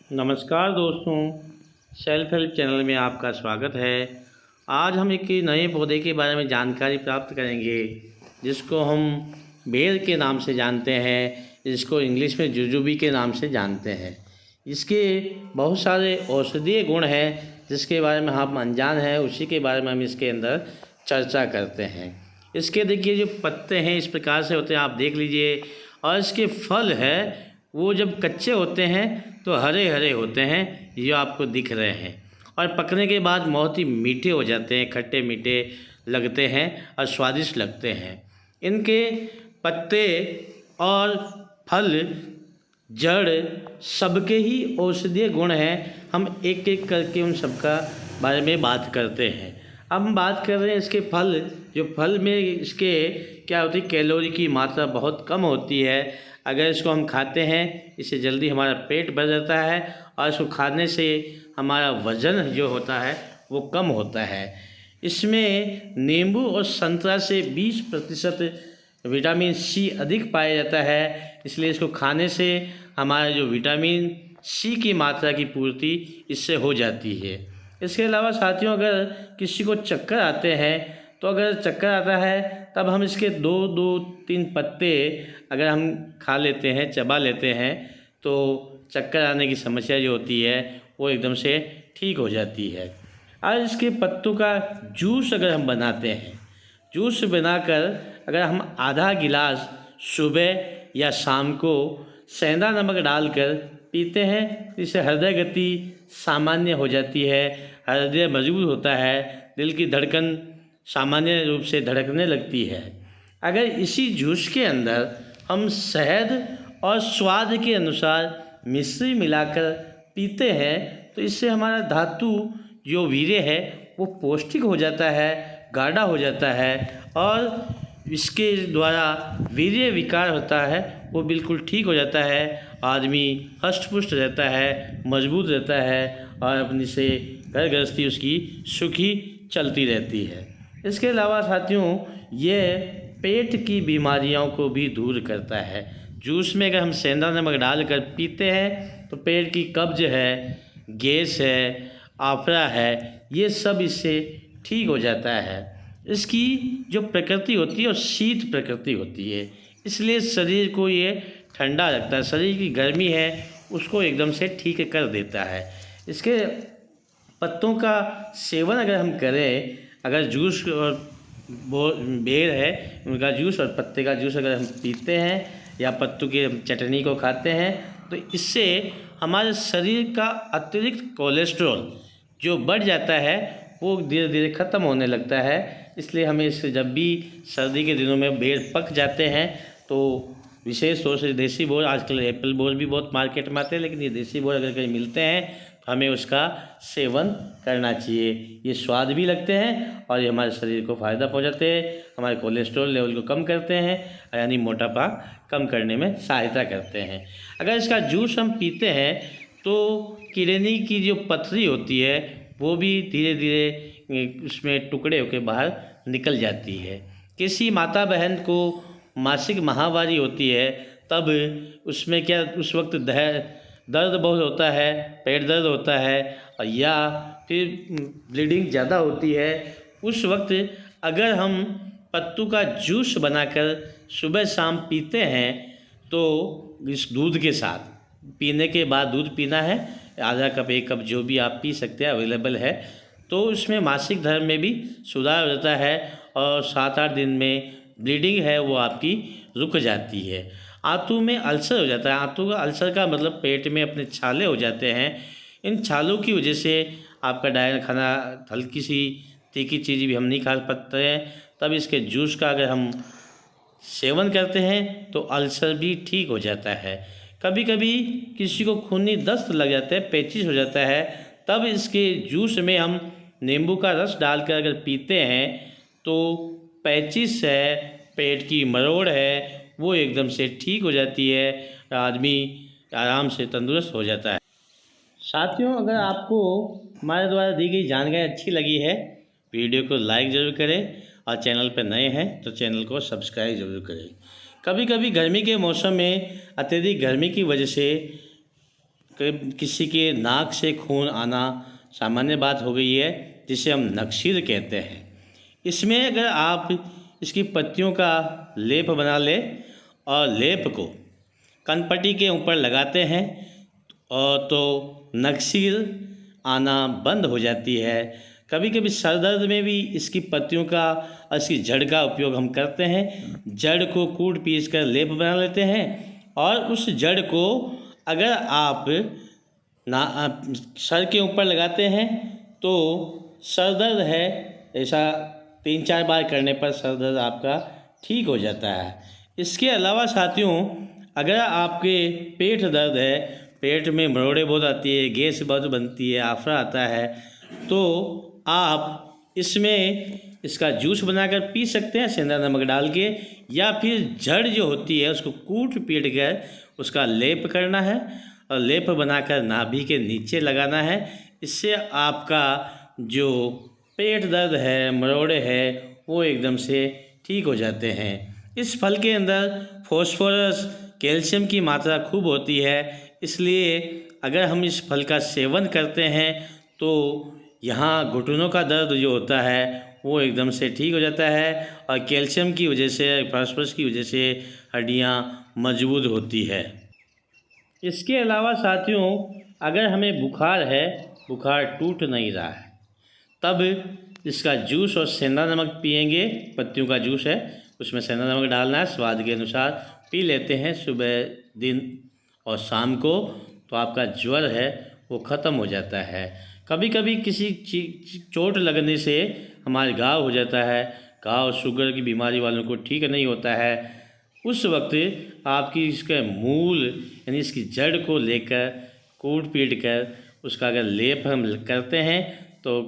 नमस्कार दोस्तों, self help channel में आपका स्वागत है। आज हम एक नए पौधे के बारे में जानकारी प्राप्त करेंगे जिसको हम बेर के नाम से जानते हैं, जिसको इंग्लिश में जुजुबी के नाम से जानते हैं। इसके बहुत सारे औषधीय गुण हैं जिसके बारे में हम अनजान हैं, उसी के बारे में हम इसके अंदर चर्चा करते हैं। इसके देखिए जो पत्ते हैं इस प्रकार से होते हैं, आप देख लीजिए। और इसके फल है वो जब कच्चे होते हैं तो हरे हरे होते हैं, ये आपको दिख रहे हैं। और पकने के बाद बहुत ही मीठे हो जाते हैं, खट्टे मीठे लगते हैं और स्वादिष्ट लगते हैं। इनके पत्ते और फल, जड़ सबके ही औषधीय गुण हैं। हम एक एक करके उन सबका बारे में बात करते हैं। अब हम बात कर रहे हैं इसके फल। जो फल में इसके क्या होती है, कैलोरी की मात्रा बहुत कम होती है। अगर इसको हम खाते हैं इससे जल्दी हमारा पेट भर जाता है और इसको खाने से हमारा वज़न जो होता है वो कम होता है। इसमें नींबू और संतरा से 20% विटामिन सी अधिक पाया जाता है, इसलिए इसको खाने से हमारा जो विटामिन सी की मात्रा की पूर्ति इससे हो जाती है। इसके अलावा साथियों, अगर किसी को चक्कर आते हैं तो अगर चक्कर आता है तब हम इसके दो तीन पत्ते अगर हम खा लेते हैं, चबा लेते हैं, तो चक्कर आने की समस्या जो होती है वो एकदम से ठीक हो जाती है। और इसके पत्तों का जूस अगर हम बनाते हैं, जूस बनाकर अगर हम आधा गिलास सुबह या शाम को सेंधा नमक डालकर पीते हैं, इससे हृदय गति सामान्य हो जाती है, हृदय मजबूत होता है, दिल की धड़कन सामान्य रूप से धड़कने लगती है। अगर इसी जूस के अंदर हम शहद और स्वाद के अनुसार मिश्री मिलाकर पीते हैं तो इससे हमारा धातु जो वीर्य है वो पौष्टिक हो जाता है, गाढ़ा हो जाता है और इसके द्वारा वीर्य विकार होता है वो बिल्कुल ठीक हो जाता है। आदमी हष्ट पुष्ट रहता है, मजबूत रहता है और अपनी से घर गृहस्थी उसकी सुखी चलती रहती है। इसके अलावा साथियों, ये पेट की बीमारियों को भी दूर करता है। जूस में अगर हम सेंधा नमक डालकर पीते हैं तो पेट की कब्ज है, गैस है, आफरा है, ये सब इससे ठीक हो जाता है। इसकी जो प्रकृति होती है और शीत प्रकृति होती है, इसलिए शरीर को ये ठंडा रखता है, शरीर की गर्मी है उसको एकदम से ठीक कर देता है। इसके पत्तों का सेवन अगर हम करें, अगर जूस और बेर है उनका जूस और पत्ते का जूस अगर हम पीते हैं या पत्तों की चटनी को खाते हैं तो इससे हमारे शरीर का अतिरिक्त कोलेस्ट्रॉल जो बढ़ जाता है वो धीरे धीरे ख़त्म होने लगता है। इसलिए हमें इससे जब भी सर्दी के दिनों में बेर पक जाते हैं तो विशेष तौर से देसी बोर, आजकल एप्पल बोर भी बहुत मार्केट में आते हैं, लेकिन ये देसी बोर अगर कहीं मिलते हैं तो हमें उसका सेवन करना चाहिए। ये स्वाद भी लगते हैं और ये हमारे शरीर को फ़ायदा पहुंचाते हैं, हमारे कोलेस्ट्रॉल लेवल को कम करते हैं, यानी मोटापा कम करने में सहायता करते हैं। अगर इसका जूस हम पीते हैं तो किडनी की जो पथरी होती है वो भी धीरे धीरे उसमें टुकड़े होकर बाहर निकल जाती है। किसी माता बहन को मासिक माहवारी होती है तब उसमें क्या उस वक्त दर्द बहुत होता है, पेट दर्द होता है या फिर ब्लीडिंग ज़्यादा होती है, उस वक्त अगर हम पत्तों का जूस बनाकर सुबह शाम पीते हैं तो इस दूध के साथ, पीने के बाद दूध पीना है, आधा कप एक कप जो भी आप पी सकते हैं, अवेलेबल है, तो उसमें मासिक धर्म में भी सुधार हो जाता है और 7-8 दिन में ब्लीडिंग है वो आपकी रुक जाती है। आंतों में अल्सर हो जाता है, आंतों का अल्सर का मतलब पेट में अपने छाले हो जाते हैं। इन छालों की वजह से आपका खाना हल्की सी तीखी चीज़ भी हम नहीं खा पाते हैं, तब इसके जूस का अगर हम सेवन करते हैं तो अल्सर भी ठीक हो जाता है। कभी कभी किसी को खूनी दस्त लग जाता है, पेचिश हो जाता है, तब इसके जूस में हम नींबू का रस डालकर अगर पीते हैं तो पेचिश है, पेट की मरोड़ है, वो एकदम से ठीक हो जाती है, आदमी आराम से तंदुरुस्त हो जाता है। साथियों, अगर आपको हमारे द्वारा दी गई जानकारी अच्छी लगी है, वीडियो को लाइक ज़रूर करें और चैनल पर नए हैं तो चैनल को सब्सक्राइब ज़रूर करें। कभी कभी गर्मी के मौसम में अत्यधिक गर्मी की वजह से किसी के नाक से खून आना सामान्य बात हो गई है, जिसे हम नक्सीर कहते हैं। इसमें अगर आप इसकी पत्तियों का लेप बना लें और लेप को कनपट्टी के ऊपर लगाते हैं और तो नक्सीर आना बंद हो जाती है। कभी कभी सर दर्द में भी इसकी पत्तियों का और इसकी जड़ का उपयोग हम करते हैं। जड़ को कूट पीस कर लेप बना लेते हैं और उस जड़ को अगर आप सर के ऊपर लगाते हैं तो सर दर्द है, ऐसा 3-4 बार करने पर सर दर्द आपका ठीक हो जाता है। इसके अलावा साथियों, अगर आपके पेट दर्द है, पेट में मरोड़े बहुत आती है, गैस बहुत बनती है, आफरा आता है, तो आप इसमें इसका जूस बनाकर पी सकते हैं सेंधा नमक डाल के, या फिर जड़ जो होती है उसको कूट पीट कर उसका लेप करना है और लेप बनाकर नाभि के नीचे लगाना है। इससे आपका जो पेट दर्द है, मरोड़े है, वो एकदम से ठीक हो जाते हैं। इस फल के अंदर फॉस्फोरस, कैल्शियम की मात्रा खूब होती है, इसलिए अगर हम इस फल का सेवन करते हैं तो यहाँ घुटनों का दर्द जो होता है वो एकदम से ठीक हो जाता है और कैल्शियम की वजह से, फॉस्फोरस की वजह से हड्डियाँ मजबूत होती है। इसके अलावा साथियों, अगर हमें बुखार है, बुखार टूट नहीं रहा है, तब इसका जूस और सेंधा नमक पिएंगे। पत्तियों का जूस है, उसमें सेंधा नमक डालना है, स्वाद के अनुसार पी लेते हैं सुबह, दिन और शाम को, तो आपका ज्वर है वो ख़त्म हो जाता है। कभी कभी किसी चोट लगने से हमारे घाव हो जाता है, घाव शुगर की बीमारी वालों को ठीक नहीं होता है, उस वक्त आपकी इसके मूल यानी इसकी जड़ को लेकर कूट पीट कर उसका अगर लेप हम करते हैं तो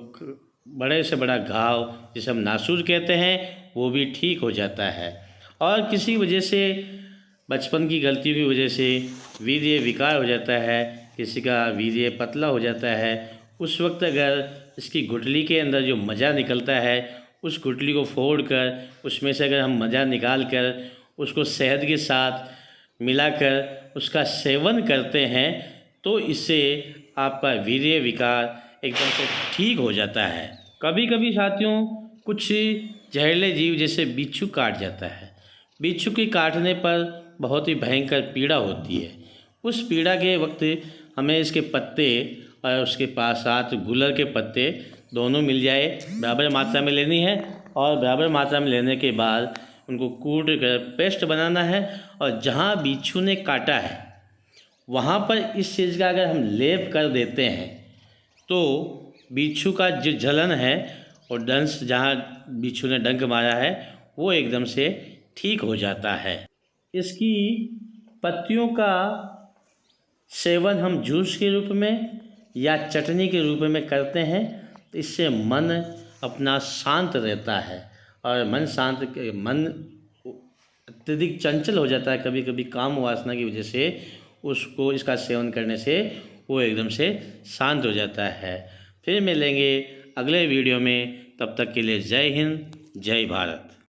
बड़े से बड़ा घाव, जिसे हम नासूर कहते हैं, वो भी ठीक हो जाता है। और किसी वजह से, बचपन की गलतियों की वजह से वीर्य विकार हो जाता है, किसी का वीर्य पतला हो जाता है, उस वक्त अगर इसकी गुठली के अंदर जो मजा निकलता है, उस गुठली को फोड़कर उसमें से अगर हम मजा निकाल कर उसको शहद के साथ मिलाकर उसका सेवन करते हैं तो इससे आपका वीर्य विकार एकदम से ठीक हो जाता है। कभी कभी साथियों, कुछ जहरीले जीव जैसे बिच्छू काट जाता है। बिच्छू के काटने पर बहुत ही भयंकर पीड़ा होती है। उस पीड़ा के वक्त हमें इसके पत्ते और उसके पास साथ गुलर के पत्ते दोनों मिल जाए, बराबर मात्रा में लेनी है और बराबर मात्रा में लेने के बाद उनको कूट कर पेस्ट बनाना है और जहाँ बिच्छू ने काटा है वहाँ पर इस चीज़ का अगर हम लेप कर देते हैं तो बिच्छू का जो जलन है और डंस, जहाँ बिच्छू ने डंक मारा है, वो एकदम से ठीक हो जाता है। इसकी पत्तियों का सेवन हम जूस के रूप में या चटनी के रूप में करते हैं तो इससे मन अपना शांत रहता है और मन अत्यधिक चंचल हो जाता है। कभी कभी काम वासना की वजह से उसको, इसका सेवन करने से वो एकदम से शांत हो जाता है। फिर मिलेंगे अगले वीडियो में, तब तक के लिए जय हिंद, जय भारत।